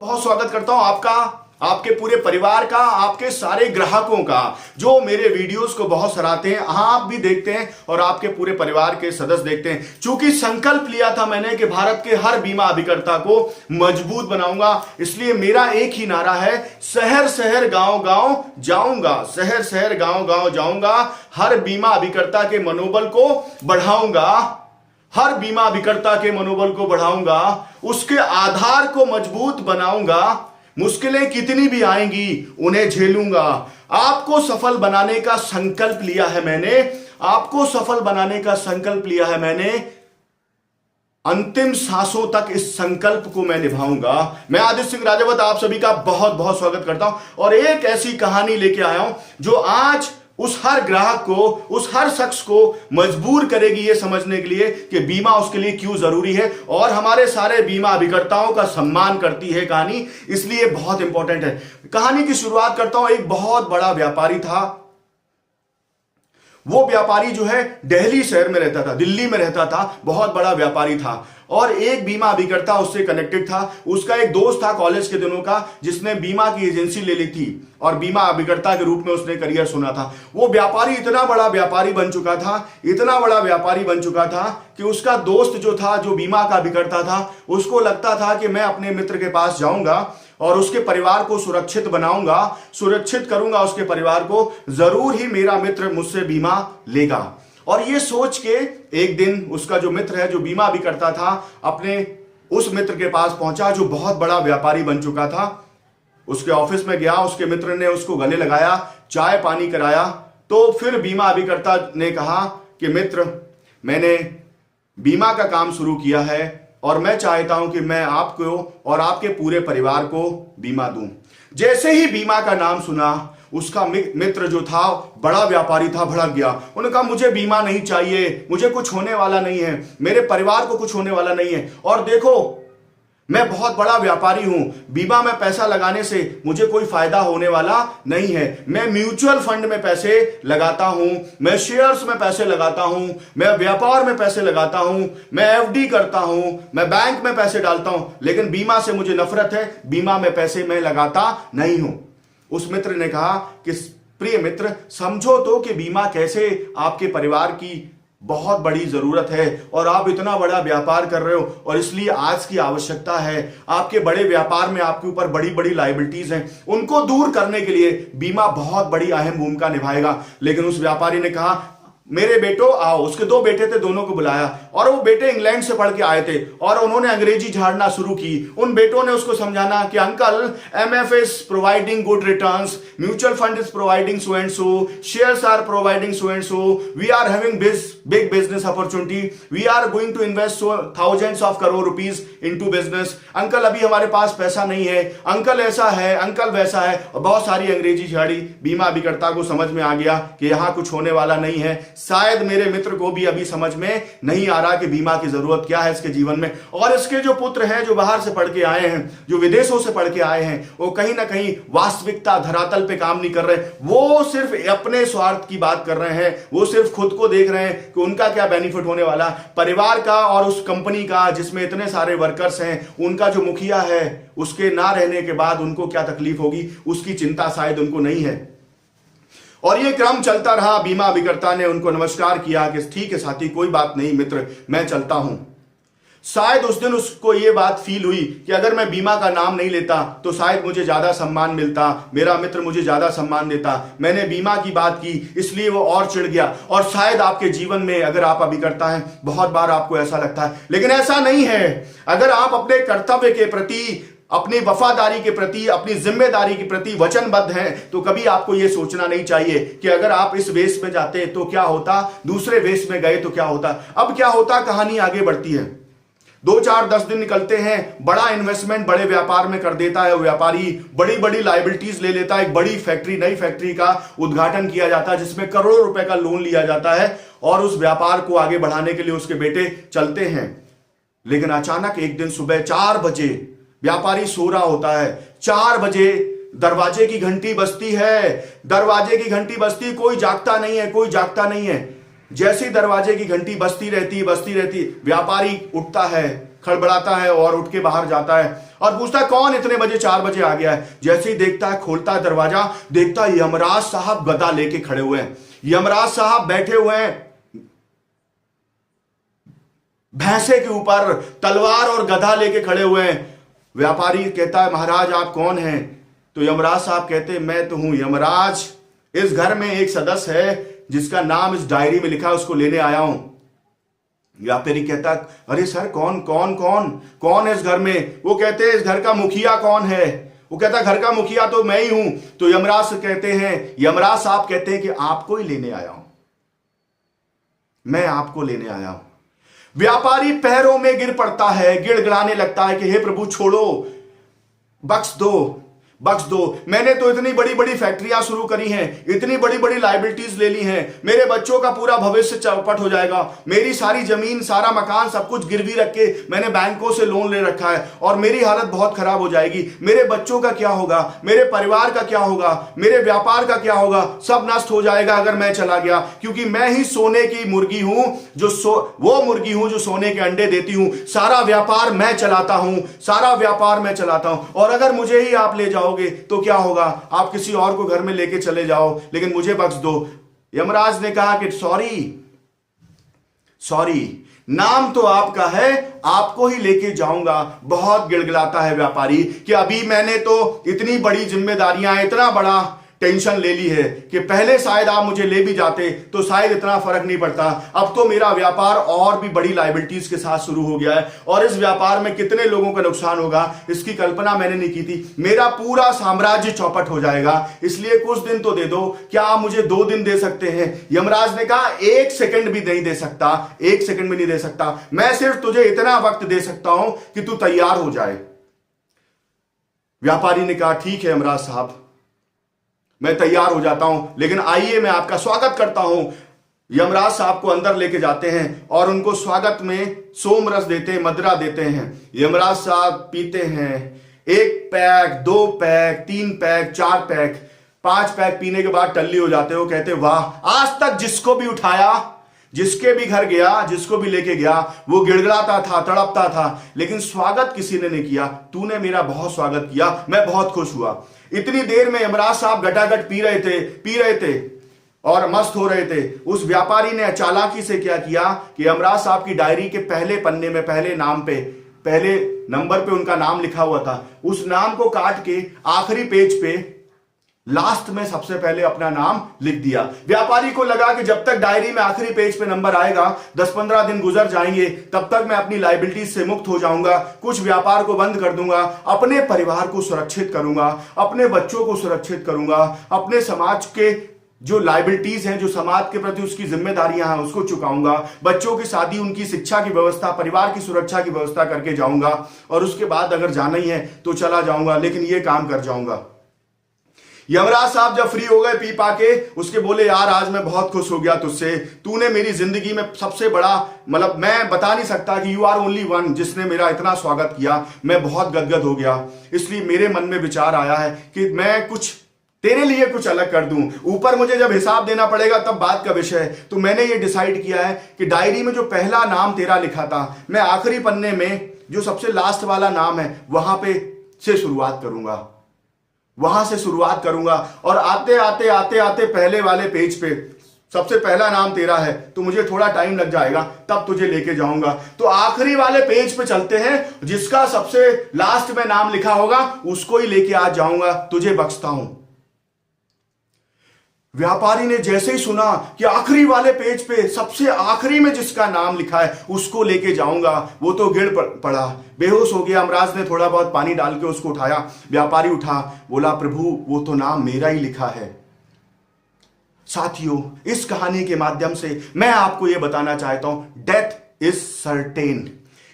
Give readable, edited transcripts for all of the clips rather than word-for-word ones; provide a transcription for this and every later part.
बहुत स्वागत करता हूं आपका, आपके पूरे परिवार का, आपके सारे ग्राहकों का जो मेरे वीडियोस को बहुत सराहते हैं। आप भी देखते हैं और आपके पूरे परिवार के सदस्य देखते हैं। चूंकि संकल्प लिया था मैंने कि भारत के हर बीमा अभिकर्ता को मजबूत बनाऊंगा, इसलिए मेरा एक ही नारा है, शहर शहर गांव गांव जाऊंगा, शहर शहर गांव गांव जाऊंगा, हर बीमा अभिकर्ता के मनोबल को बढ़ाऊंगा, हर बीमा अभिकर्ता के मनोबल को बढ़ाऊंगा, उसके आधार को मजबूत बनाऊंगा, मुश्किलें कितनी भी आएंगी उन्हें झेलूंगा। आपको सफल बनाने का संकल्प लिया है मैंने, आपको सफल बनाने का संकल्प लिया है मैंने। अंतिम सांसों तक इस संकल्प को मैं निभाऊंगा। मैं आदित्य सिंह राजावत आप सभी का बहुत बहुत स्वागत करता हूं और एक ऐसी कहानी लेके आया हूं जो आज उस हर ग्राहक को, उस हर शख्स को मजबूर करेगी ये समझने के लिए कि बीमा उसके लिए क्यों जरूरी है और हमारे सारे बीमा अभिकर्ताओं का सम्मान करती है कहानी, इसलिए बहुत इंपॉर्टेंट है। कहानी की शुरुआत करता हूं। एक बहुत बड़ा व्यापारी था। वो व्यापारी जो है दिल्ली शहर में रहता था, दिल्ली में रहता था, बहुत बड़ा व्यापारी था और एक बीमा अभिकर्ता उससे कनेक्टेड था। उसका एक दोस्त था कॉलेज के दिनों का जिसने बीमा की एजेंसी ले ली थी और बीमा अभिकर्ता के रूप में उसने करियर सुना था। वो व्यापारी इतना बड़ा व्यापारी बन चुका था, इतना बड़ा व्यापारी बन चुका था कि उसका दोस्त जो था, जो बीमा का अभिकर्ता था, उसको लगता था कि मैं अपने मित्र के पास जाऊंगा और उसके परिवार को सुरक्षित बनाऊंगा, सुरक्षित करूंगा उसके परिवार को, जरूर ही मेरा मित्र मुझसे बीमा लेगा। और ये सोच के एक दिन उसका जो मित्र है, जो बीमा भी करता था, अपने उस मित्र के पास पहुंचा जो बहुत बड़ा व्यापारी बन चुका था। उसके ऑफिस में गया, उसके मित्र ने उसको गले लगाया, चाय पानी कराया। तो फिर बीमा अभिकर्ता ने कहा कि मित्र, मैंने बीमा का काम शुरू किया है और मैं चाहता हूं कि मैं आपको और आपके पूरे परिवार को बीमा दूं। जैसे ही बीमा का नाम सुना, उसका मित्र जो था, बड़ा व्यापारी था, भड़क गया। उन्होंने कहा मुझे बीमा नहीं चाहिए, मुझे कुछ होने वाला नहीं है, मेरे परिवार को कुछ होने वाला नहीं है, और देखो मैं बहुत बड़ा व्यापारी हूं, बीमा में पैसा लगाने से मुझे कोई फायदा होने वाला नहीं है। मैं म्यूचुअल फंड में पैसे लगाता हूं, मैं शेयर्स में पैसे लगाता हूं, मैं व्यापार में पैसे लगाता हूं, मैं एफडी करता हूं, मैं बैंक में पैसे डालता हूं, लेकिन बीमा से मुझे नफरत है, बीमा में पैसे मैं लगाता नहीं हूं। उस मित्र ने कहा कि प्रिय मित्र, समझो तो कि बीमा कैसे आपके परिवार की बहुत बड़ी जरूरत है और आप इतना बड़ा व्यापार कर रहे हो और इसलिए आज की आवश्यकता है। आपके बड़े व्यापार में आपके ऊपर बड़ी बड़ी लायबिलिटीज हैं, उनको दूर करने के लिए बीमा बहुत बड़ी अहम भूमिका निभाएगा। लेकिन उस व्यापारी ने कहा मेरे बेटो आओ। उसके दो बेटे थे, दोनों को बुलाया और वो बेटे इंग्लैंड से पढ़ के आए थे और उन्होंने अंग्रेजी झाड़ना शुरू की। उन बेटों ने उसको समझाना कि uncle, MF is providing good returns, mutual fund is providing so and so, shares are providing so and so, we are having big business opportunity, we are going to invest thousands of crore rupees into business. Uncle अभी हमारे पास पैसा नहीं है, uncle ऐसा है, uncle वैसा है, और बहुत सारी अंग्रेजी झाड़ी। बीमा अभिकर्ता को समझ में आ गया कि यहां कुछ होने वाला नहीं है। शायद मेरे मित्र को भी अभी समझ में नहीं आ रहा कि बीमा की जरूरत क्या है इसके जीवन में। और इसके जो पुत्र हैं, जो बाहर से पढ़ के आए हैं, जो विदेशों से पढ़ के आए हैं, वो कहीं ना कहीं वास्तविकता धरातल पे काम नहीं कर रहे। वो सिर्फ अपने स्वार्थ की बात कर रहे हैं, वो सिर्फ खुद को देख रहे हैं कि उनका क्या बेनिफिट होने वाला, परिवार का और उस कंपनी का जिसमें इतने सारे वर्कर्स हैं, उनका जो मुखिया है, उसके ना रहने के बाद उनको क्या तकलीफ होगी, उसकी चिंता शायद उनको नहीं है। और ये क्रम चलता रहा। बीमा अभिकर्ता ने उनको नमस्कार किया कि ठीक है साथी, कोई बात नहीं मित्र, मैं चलता हूं। शायद उस दिन उसको ये बात फील हुई कि अगर मैं बीमा का नाम नहीं लेता तो शायद मुझे ज्यादा सम्मान मिलता, मेरा मित्र मुझे ज्यादा सम्मान देता। मैंने बीमा की बात की इसलिए वो और चिढ़ गया। और शायद आपके जीवन में अगर आप अभिकर्ता हैं, बहुत बार आपको ऐसा लगता है, लेकिन ऐसा नहीं है। अगर आप अपने कर्तव्य के प्रति, अपनी वफादारी के प्रति, अपनी जिम्मेदारी के प्रति वचनबद्ध हैं, तो कभी आपको यह सोचना नहीं चाहिए कि अगर आप इस वेश में जाते तो क्या होता, दूसरे वेश में गए तो क्या होता। अब क्या होता, कहानी आगे बढ़ती है। 2-4-10 दिन निकलते हैं, बड़ा इन्वेस्टमेंट बड़े व्यापार में कर देता है व्यापारी, बड़ी बड़ी लायबिलिटीज ले लेता है। एक बड़ी फैक्ट्री, नई फैक्ट्री का उद्घाटन किया जाता है जिसमें करोड़ों रुपए का लोन लिया जाता है और उस व्यापार को आगे बढ़ाने के लिए उसके बेटे चलते हैं। लेकिन अचानक एक दिन सुबह 4 बजे व्यापारी सो रहा होता है, 4 बजे दरवाजे की घंटी बजती है, दरवाजे की घंटी बजती, कोई जागता नहीं है, कोई जागता नहीं है। जैसी दरवाजे की घंटी बजती रहती, व्यापारी उठता है, खड़बड़ाता है और उठ के बाहर जाता है और पूछता है कौन इतने बजे 4 बजे आ गया है। जैसे ही देखता है, खोलता है दरवाजा, देखता है यमराज साहब गदा लेके खड़े हुए हैं। यमराज साहब बैठे हुए हैं भैंसे के ऊपर, तलवार और गधा लेके खड़े हुए हैं। व्यापारी कहता है महाराज आप कौन हैं? तो यमराज साहब कहते हैं मैं तो हूं यमराज, इस घर में एक सदस्य है जिसका नाम इस डायरी में लिखा है, उसको लेने आया हूं। व्यापारी कहता अरे सर कौन कौन कौन कौन है इस घर में? वो कहते हैं इस घर का मुखिया कौन है? वो कहता घर का मुखिया तो मैं ही हूं। तो यमराज यमराज साहब कहते हैं कि आपको ही लेने आया हूं, मैं आपको लेने आया हूं। व्यापारी पैरों में गिर पड़ता है, गिड़गिड़ाने लगता है कि हे प्रभु छोड़ो, बख्श दो, बख्श दो। मैंने तो इतनी बड़ी बड़ी फैक्ट्रियां शुरू करी हैं, इतनी बड़ी बड़ी लाइबिलिटीज ले ली हैं, मेरे बच्चों का पूरा भविष्य चौपट हो जाएगा, मेरी सारी जमीन सारा मकान सब कुछ गिरवी रख के मैंने बैंकों से लोन ले रखा है और मेरी हालत बहुत खराब हो जाएगी। मेरे बच्चों का क्या होगा, मेरे परिवार का क्या होगा, मेरे व्यापार का क्या होगा, सब नष्ट हो जाएगा अगर मैं चला गया, क्योंकि मैं ही सोने की मुर्गी हूं वो मुर्गी हूं जो सोने के अंडे देती हूं। सारा व्यापार मैं चलाता हूं, सारा व्यापार मैं चलाता हूं, और अगर मुझे ही आप ले जाओ तो क्या होगा? आप किसी और को घर में लेके चले जाओ, लेकिन मुझे बख्श दो। यमराज ने कहा कि सॉरी, नाम तो आपका है, आपको ही लेके जाऊंगा। बहुत गिड़गिड़ाता है व्यापारी कि अभी मैंने तो इतनी बड़ी जिम्मेदारियां, इतना बड़ा टेंशन ले ली है कि पहले शायद आप मुझे ले भी जाते तो शायद इतना फर्क नहीं पड़ता। अब तो मेरा व्यापार और भी बड़ी लायबिलिटीज के साथ शुरू हो गया है और इस व्यापार में कितने लोगों का नुकसान होगा इसकी कल्पना मैंने नहीं की थी। मेरा पूरा साम्राज्य चौपट हो जाएगा, इसलिए कुछ दिन तो दे दो। क्या आप मुझे 2 दिन दे सकते हैं? यमराज ने कहा 1 सेकंड भी नहीं दे सकता, 1 सेकंड भी नहीं दे सकता। मैं सिर्फ तुझे इतना वक्त दे सकता हूं कि तू तैयार हो जाए। व्यापारी ने कहा ठीक है यमराज साहब, मैं तैयार हो जाता हूं, लेकिन आइए मैं आपका स्वागत करता हूं। यमराज साहब को अंदर लेके जाते हैं और उनको स्वागत में सोमरस देते हैं, मदिरा देते हैं। यमराज साहब पीते हैं, 1 pack, 2 pack, 3 pack, 4 pack, 5 pack पीने के बाद टल्ली हो जाते हो। कहते वाह, आज तक जिसको भी उठाया, जिसके भी घर गया, जिसको भी लेके गया, वो गिड़गिड़ाता था, तड़पता था, लेकिन स्वागत किसी ने नहीं किया। तूने मेरा बहुत स्वागत किया, मैं बहुत खुश हुआ। इतनी देर में यमराज साहब घटाघट पी रहे थे और मस्त हो रहे थे। उस व्यापारी ने चालाकी से क्या किया कि यमराज साहब की डायरी के पहले पन्ने में पहले नंबर पे उनका नाम लिखा हुआ था, उस नाम को काट के आखिरी पेज पे लास्ट में सबसे पहले अपना नाम लिख दिया। व्यापारी को लगा कि जब तक डायरी में आखिरी पेज पे नंबर आएगा 10-15 दिन गुजर जाएंगे, तब तक मैं अपनी लायबिलिटीज से मुक्त हो जाऊंगा, कुछ व्यापार को बंद कर दूंगा, अपने परिवार को सुरक्षित करूंगा, अपने बच्चों को सुरक्षित करूंगा, अपने समाज के जो लायबिलिटीज हैं, जो समाज के प्रति उसकी जिम्मेदारियां हैं, उसको चुकाऊंगा, बच्चों की शादी, उनकी शिक्षा की व्यवस्था, परिवार की सुरक्षा की व्यवस्था करके जाऊंगा, और उसके बाद अगर जाना ही है तो चला जाऊंगा, लेकिन ये काम कर जाऊंगा। यमराज साहब जब फ्री हो गए पी पाके, उसके बोले यार आज मैं बहुत खुश हो गया तुझसे, तूने मेरी जिंदगी में सबसे बड़ा, मतलब मैं बता नहीं सकता कि यू आर ओनली वन जिसने मेरा इतना स्वागत किया। मैं बहुत गदगद हो गया, इसलिए मेरे मन में विचार आया है कि मैं कुछ तेरे लिए कुछ अलग कर दूं। ऊपर मुझे जब हिसाब देना पड़ेगा तब बात का विषय है। तो मैंने ये डिसाइड किया है कि डायरी में जो पहला नाम तेरा लिखा था, मैं आखिरी पन्ने में जो सबसे लास्ट वाला नाम है वहां पे से शुरुआत करूंगा, वहां से शुरुआत करूंगा, और आते आते आते आते पहले वाले पेज पे सबसे पहला नाम तेरा है, तो मुझे थोड़ा टाइम लग जाएगा, तब तुझे लेके जाऊंगा। तो आखिरी वाले पेज पे चलते हैं, जिसका सबसे लास्ट में नाम लिखा होगा उसको ही लेके आज जाऊंगा, तुझे बख्शता हूं। व्यापारी ने जैसे ही सुना कि आखिरी वाले पेज पे सबसे आखिरी में जिसका नाम लिखा है उसको लेके जाऊंगा, वो तो गिर पड़ा, बेहोश हो गया। यमराज ने थोड़ा बहुत पानी डाल के उसको उठाया। व्यापारी उठा, बोला प्रभु वो तो नाम मेरा ही लिखा है। साथियों, इस कहानी के माध्यम से मैं आपको यह बताना चाहता हूं, डेथ इज सर्टेन।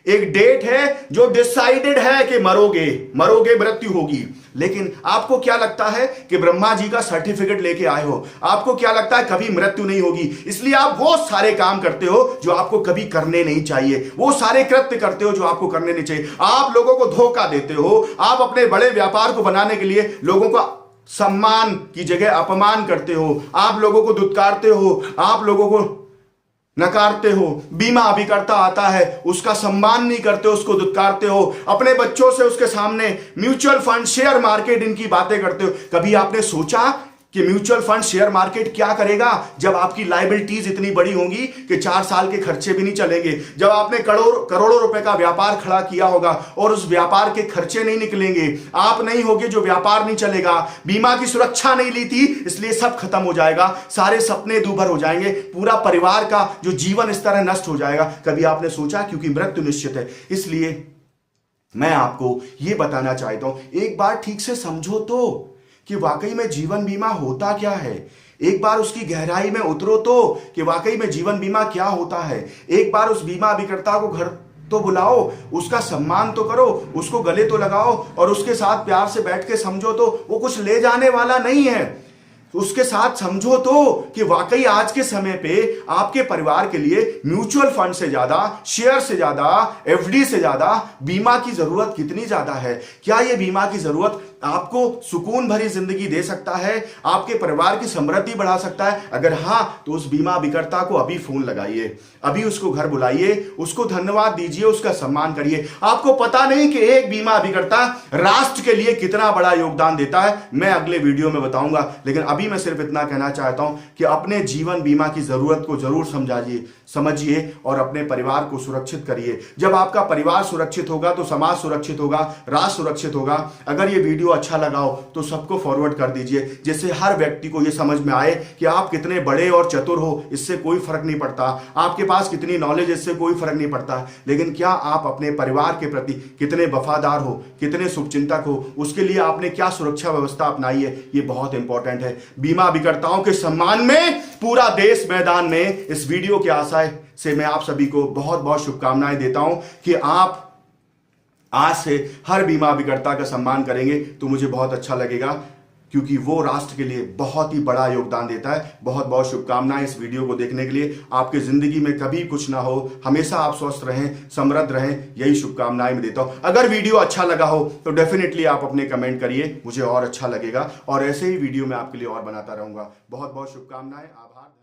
एक डेट है जो डिसाइडेड है कि मरोगे, मृत्यु होगी। लेकिन आपको क्या लगता है कि ब्रह्मा जी का सर्टिफिकेट लेके आए हो? आपको क्या लगता है कभी मृत्यु नहीं होगी, इसलिए आप वो सारे काम करते हो जो आपको कभी करने नहीं चाहिए, वो सारे कृत्य करते हो जो आपको करने नहीं चाहिए। आप लोगों को धोखा देते हो, आप अपने बड़े व्यापार को बनाने के लिए लोगों का सम्मान की जगह अपमान करते हो, आप लोगों को दुत्कारते हो, आप लोगों को नकारते हो। बीमा अभिकर्ता आता है, उसका सम्मान नहीं करते, उसको दुत्कारते हो। अपने बच्चों से उसके सामने म्यूचुअल फंड, शेयर मार्केट, इनकी बातें करते हो। कभी आपने सोचा कि म्यूचुअल फंड, शेयर मार्केट क्या करेगा जब आपकी लायबिलिटीज इतनी बड़ी होंगी कि 4 साल के खर्चे भी नहीं चलेंगे? जब आपने करोड़ों रुपए का व्यापार खड़ा किया होगा और उस व्यापार के खर्चे नहीं निकलेंगे, आप नहीं होगे जो व्यापार नहीं चलेगा, बीमा की सुरक्षा नहीं ली थी, इसलिए सब खत्म हो जाएगा, सारे सपने दूभर हो जाएंगे, पूरा परिवार का जो जीवन इस तरह नष्ट हो जाएगा। कभी आपने सोचा? क्योंकि मृत्यु निश्चित है। इसलिए मैं आपको यह बताना चाहता हूं, एक बार ठीक से समझो तो कि वाकई में जीवन बीमा होता क्या है। एक बार उसकी गहराई में उतरो तो कि वाकई में जीवन बीमा क्या होता है। एक बार उस बीमा अभिकर्ता को घर तो बुलाओ, उसका सम्मान तो करो, उसको गले तो लगाओ और उसके साथ प्यार से बैठ के समझो तो वो कुछ ले जाने वाला नहीं है। उसके साथ समझो तो कि वाकई आज के समय पे आपके परिवार के लिए म्यूचुअल फंड से ज्यादा, शेयर से ज्यादा, एफडी से ज्यादा बीमा की जरूरत कितनी ज्यादा है। क्या यह बीमा की जरूरत आपको सुकून भरी जिंदगी दे सकता है, आपके परिवार की समृद्धि बढ़ा सकता है? अगर हां, तो उस बीमा अभिकर्ता को अभी फोन लगाइए, अभी उसको घर बुलाइए, उसको धन्यवाद दीजिए, उसका सम्मान करिए। आपको पता नहीं कि एक बीमा अभिकर्ता राष्ट्र के लिए कितना बड़ा योगदान देता है। मैं अगले वीडियो में बताऊंगा, लेकिन अभी मैं सिर्फ इतना कहना चाहता हूं कि अपने जीवन बीमा की जरूरत को जरूर समझिए और अपने परिवार को सुरक्षित करिए। जब आपका परिवार सुरक्षित होगा तो समाज सुरक्षित होगा, राष्ट्र सुरक्षित होगा। अगर ये वीडियो अच्छा लगा हो तो सबको फॉरवर्ड कर दीजिए, जिससे हर व्यक्ति को यह समझ में आए कि आप कितने बड़े और चतुर हो, इससे कोई फर्क नहीं पड़ता। आपके पास कितनी नॉलेज, इससे कोई फर्क नहीं पड़ता। लेकिन क्या आप अपने परिवार के प्रति कितने वफादार हो, कितने शुभचिंतक हो, उसके लिए आपने क्या सुरक्षा व्यवस्था अपनाई है, ये बहुत इंपॉर्टेंट है। बीमा अभिकर्ताओं के सम्मान में पूरा देश मैदान में। इस वीडियो के आशय से मैं आप सभी को बहुत बहुत शुभकामनाएं देता हूं कि आप आज से हर बीमा अभिकर्ता का सम्मान करेंगे तो मुझे बहुत अच्छा लगेगा, क्योंकि वो राष्ट्र के लिए बहुत ही बड़ा योगदान देता है। बहुत बहुत शुभकामनाएं इस वीडियो को देखने के लिए। आपके जिंदगी में कभी कुछ ना हो, हमेशा आप स्वस्थ रहें, समृद्ध रहें, यही शुभकामनाएं मैं देता हूं। अगर वीडियो अच्छा लगा हो तो डेफिनेटली आप अपने कमेंट करिए, मुझे और अच्छा लगेगा और ऐसे ही वीडियो मैं आपके लिए और बनाता रहूंगा। बहुत बहुत शुभकामनाएं, आभार।